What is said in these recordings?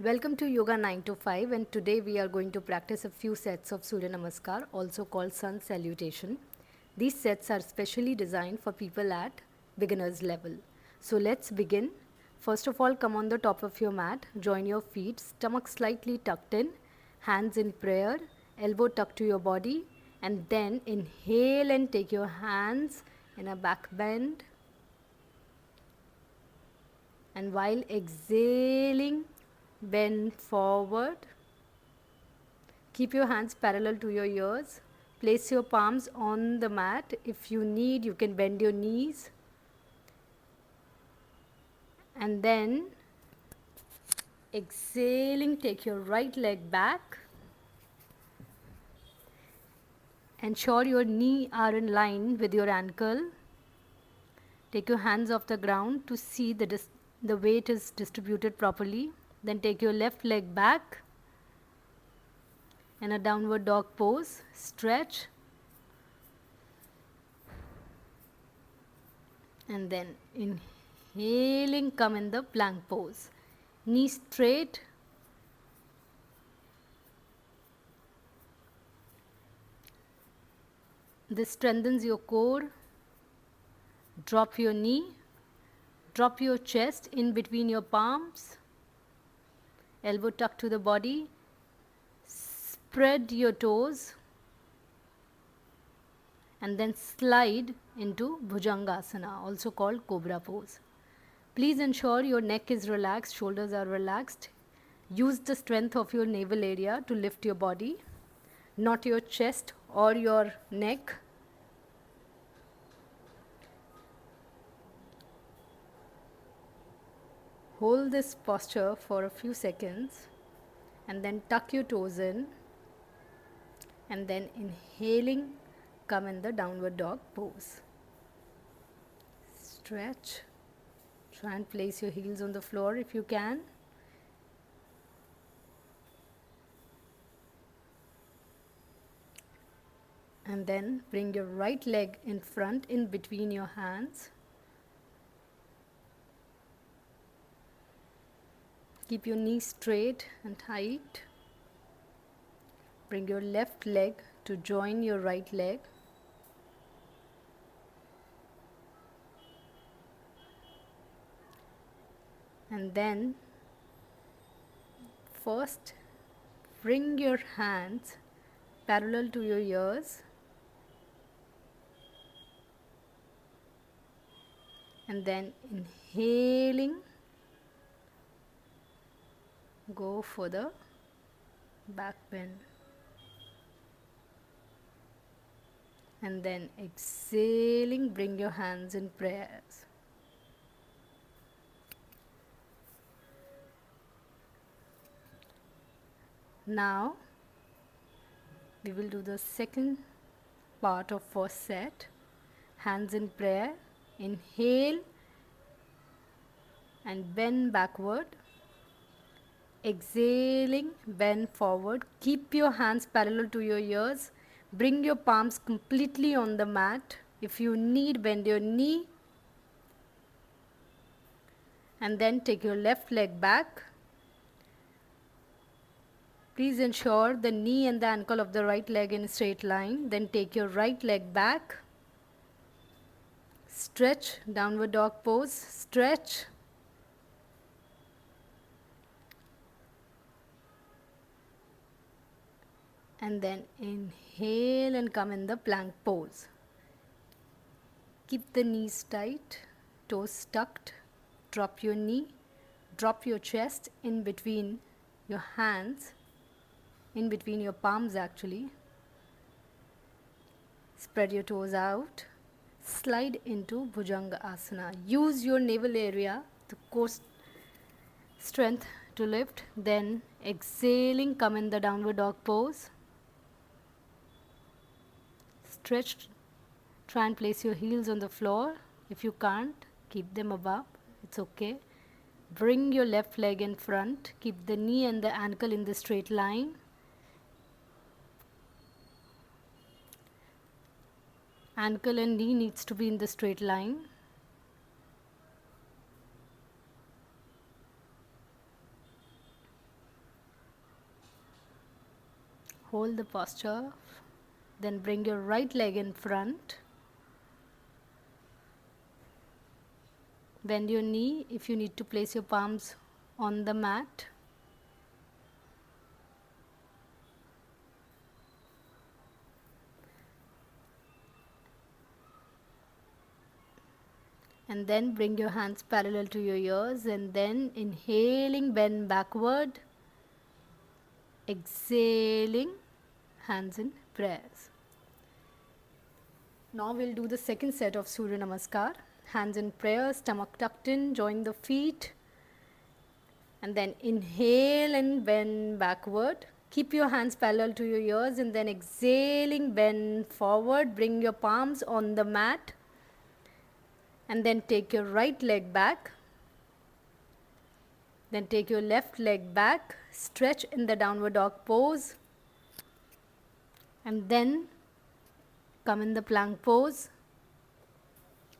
Welcome to Yoga 9 to 5, and today we are going to practice a few sets of Surya Namaskar, also called SunSalutation. These sets are specially designed for people at beginner's level. So let's begin. First of all, come on the top of your mat, join your feet, stomach slightly tucked in, hands in prayer, elbow tucked to your body, and then inhale and take your hands in a back bend. And while exhaling, bend forward. Keep your hands parallel to your ears. Place your palms on the mat. If you need, you can bend your knees. And then exhaling, take your right leg back. Ensure your knee are in line with your ankle. Take your hands off the ground to see the weight is distributed properly. Then take your left leg back in a downward dog pose. Stretch. And then inhaling, come in the plank pose. Knee straight. This strengthens your core. Drop your knee. Drop your chest in between your palms. Elbow tucked to the body. Spread your toes. And then slide into Bhujangasana, also called Cobra pose. Please ensure your neck is relaxed, shoulders are relaxed. Use the strength of your navel area to lift your body, not your chest or your neck. Hold this posture for a few seconds and then tuck your toes in, and then inhaling, come in the downward dog pose. Stretch. Try and place your heels on the floor if you can. And then bring your right leg in front in between your hands. Keep your knees straight and tight. Bring your left leg to join your right leg. And then first bring your hands parallel to your ears. And then inhaling, go for the back bend. And then exhaling, bring your hands in prayers. Now we will do the second part of first set. Hands in prayer. Inhale and bend backward. Exhaling, bend forward. Keep your hands parallel to your ears. Bring your palms completely on the mat. If you need, bend your knee. And then take your left leg back. Please ensure the knee and the ankle of the right leg in a straight line. Then take your right leg back. Stretch, downward dog pose. Stretch. And then inhale and come in the plank pose. Keep the knees tight, toes tucked. Drop your knee, drop your chest in between your hands, in between your palms actually. Spread your toes out. Slide into Bhujanga Asana. Use your navel area, the core strength to lift. Then exhaling, come in the downward dog pose. Stretch. Try and place your heels on the floor. If you can't, keep them above. It's okay. Bring your left leg in front. Keep the knee and the ankle in the straight line. Ankle and knee needs to be in the straight line. Hold the posture. Then bring your right leg in front. Bend your knee if you need to place your palms on the mat. And then bring your hands parallel to your ears, and then inhaling, bend backward. Exhaling, hands in prayers. Now we'll do the second set of Surya Namaskar. Hands in prayer, stomach tucked in, join the feet. And then inhale and bend backward. Keep your hands parallel to your ears, and then exhaling, bend forward. Bring your palms on the mat. And then take your right leg back. Then take your left leg back. Stretch in the downward dog pose. And then come in the plank pose.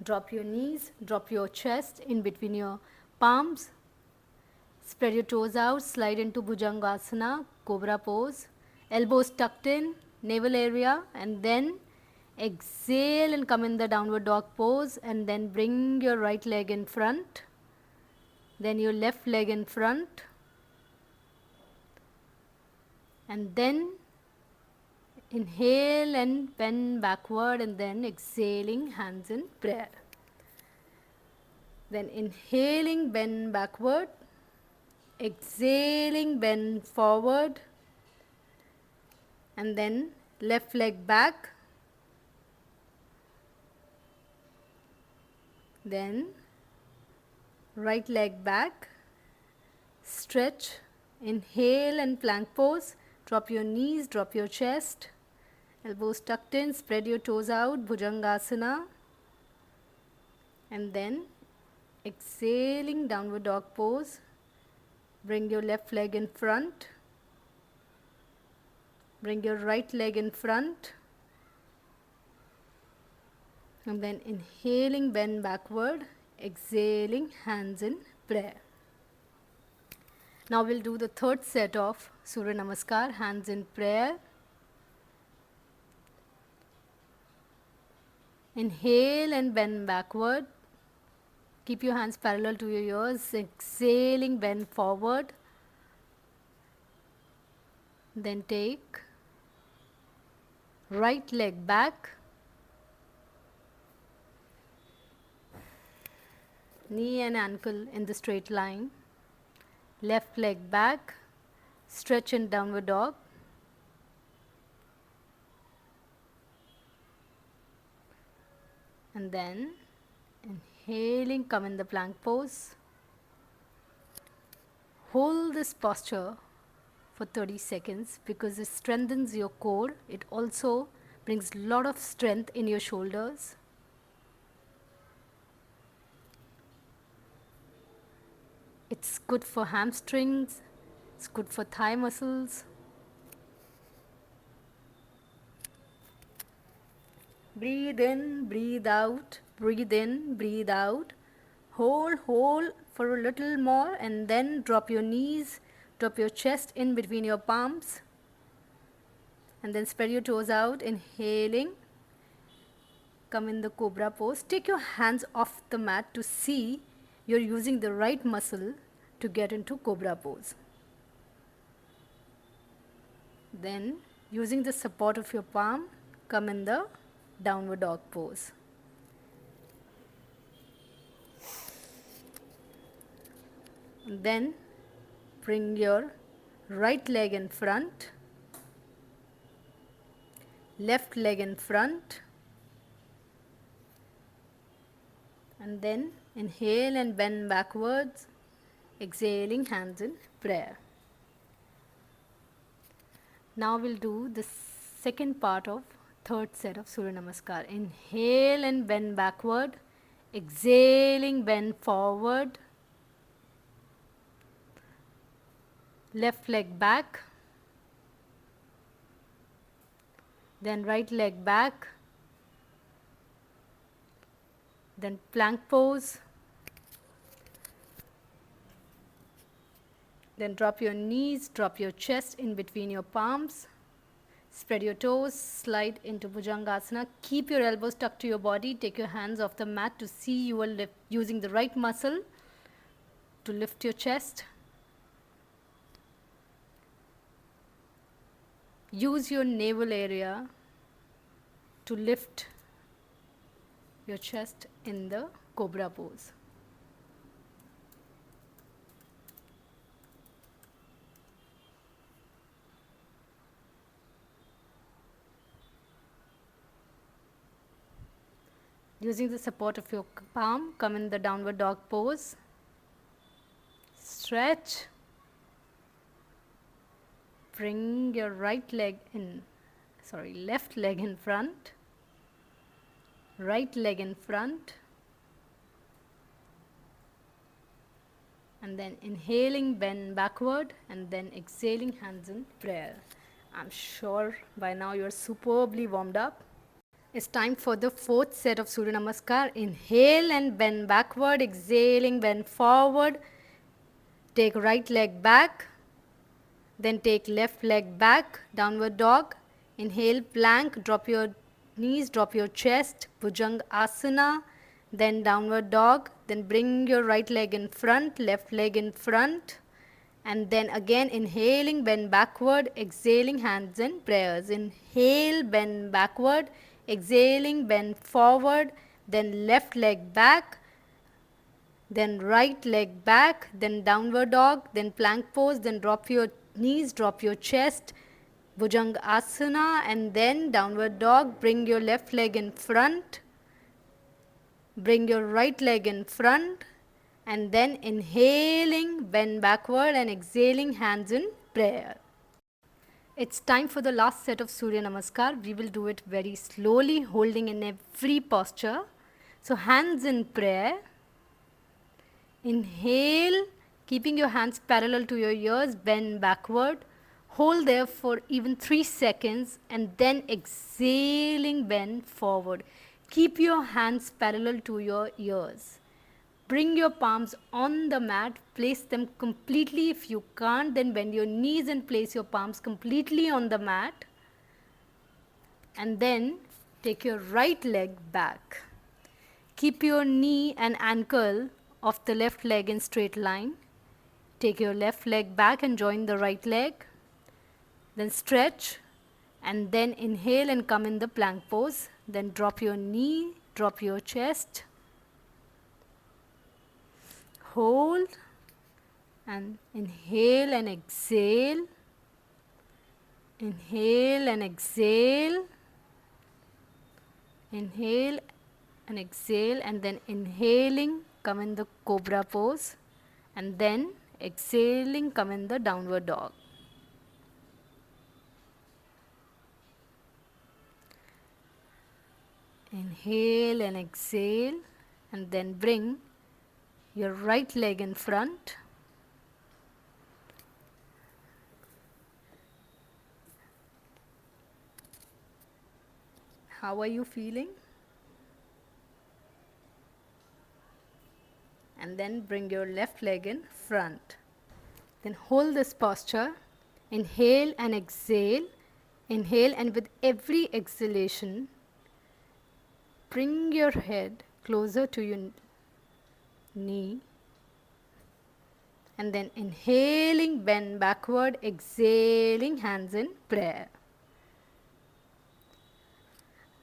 Drop your knees, drop your chest in between your palms. Spread your toes out, slide into Bhujangasana, Cobra pose. Elbows tucked in, navel area, and then exhale and come in the downward dog pose, and then bring your right leg in front, then your left leg in front, and then inhale and bend backward, and then exhaling, hands in prayer. Then inhaling, bend backward, exhaling, bend forward, and then left leg back, then right leg back, stretch, inhale and plank pose. Drop your knees, drop your chest, elbows tucked in, spread your toes out, Bhujangasana, and then exhaling, downward dog pose. Bring your left leg in front, bring your right leg in front, and then inhaling, bend backward, exhaling, hands in prayer. Now we'll do the third set of Surya Namaskar, hands in prayer. Inhale and bend backward. Keep your hands parallel to your ears. Exhaling, bend forward. Then take right leg back. Knee and ankle in the straight line. Left leg back. Stretch in downward dog. And then inhaling, come in the plank pose. Hold this posture for 30 seconds because it strengthens your core. It also brings a lot of strength in your shoulders. It's good for hamstrings, it's good for thigh muscles. Breathe in, breathe out, breathe in, breathe out. Hold for a little more, and then drop your knees, drop your chest in between your palms, and then spread your toes out, inhaling. Come in the Cobra pose. Take your hands off the mat to see you're using the right muscle to get into Cobra pose. Then, using the support of your palm, come in the downward dog pose. Then, bring your right leg in front, left leg in front, and then inhale and bend backwards, exhaling, hands in prayer. Now we'll do the second part of third set of Surya Namaskar. Inhale and bend backward, exhaling, bend forward, left leg back, then right leg back, then plank pose, then drop your knees, drop your chest in between your palms, Spread your toes, slide into Bhujangasana. Keep your elbows tucked to your body. Take your hands off the mat to see you are using the right muscle to lift your chest. Use your navel area to lift your chest in the cobra pose. Using the support of your palm, come in the downward dog pose. Stretch. Bring your left leg in front. Right leg in front. And then inhaling, bend backward, and then exhaling, hands in prayer. I'm sure by now you're superbly warmed up. It's time for the fourth set of Surya Namaskar. Inhale and bend backward, exhaling, bend forward. Take right leg back, then take left leg back, downward dog. Inhale, plank, drop your knees, drop your chest, Bhujanga Asana, then downward dog. Then bring your right leg in front, left leg in front. And then again inhaling, bend backward, exhaling, hands in prayers. Inhale, bend backward, exhaling, bend forward, then left leg back, then right leg back, then downward dog, then plank pose, then drop your knees, drop your chest, Bhujanga Asana, and then downward dog. Bring your left leg in front, bring your right leg in front, and then inhaling, bend backward, and exhaling, hands in prayer. It's time for the last set of Surya Namaskar. We will do it very slowly, holding in every posture. So hands in prayer. Inhale, keeping your hands parallel to your ears, bend backward. Hold there for even 3 seconds and then exhaling, bend forward. Keep your hands parallel to your ears. Bring your palms on the mat, place them completely. If you can't, then bend your knees and place your palms completely on the mat. And then take your right leg back. Keep your knee and ankle of the left leg in straight line. Take your left leg back and join the right leg. Then stretch and then inhale and come in the plank pose. Then drop your knee, drop your chest. Hold and inhale and exhale. Inhale and exhale. Inhale and exhale, and then inhaling, come in the cobra pose, and then exhaling, come in the downward dog. Inhale and exhale, and then bring your right leg in front. How are you feeling? And then bring your left leg in front. Then hold this posture. Inhale and exhale. Inhale, and with every exhalation, bring your head closer to your knee. And then inhaling, bend backward, exhaling, hands in prayer.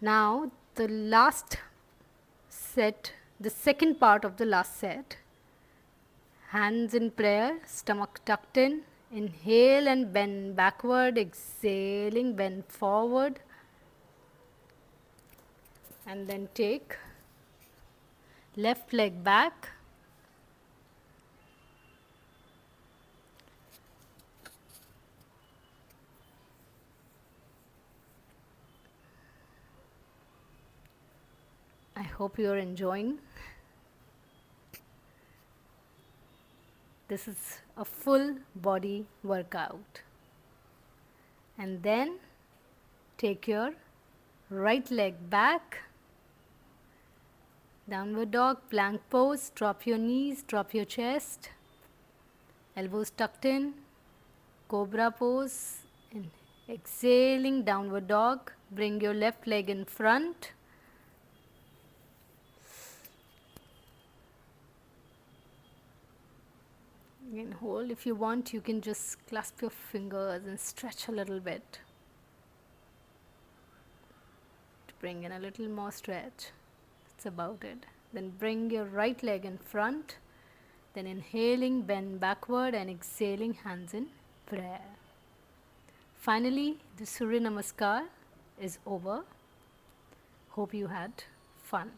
Now the last set, the second part of the last set. Hands in prayer, stomach tucked in. Inhale and bend backward, exhaling, bend forward. And then take left leg back. I hope you are enjoying. This is a full body workout. And then take your right leg back. Downward dog, plank pose, drop your knees, drop your chest. Elbows tucked in, cobra pose. Exhaling, downward dog. Bring your left leg in front. Again, hold. If you want, you can just clasp your fingers and stretch a little bit to bring in a little more stretch. That's about it. Then bring your right leg in front. Then inhaling, bend backward, and exhaling, hands in prayer. Finally, the Surya Namaskar is over. Hope you had fun.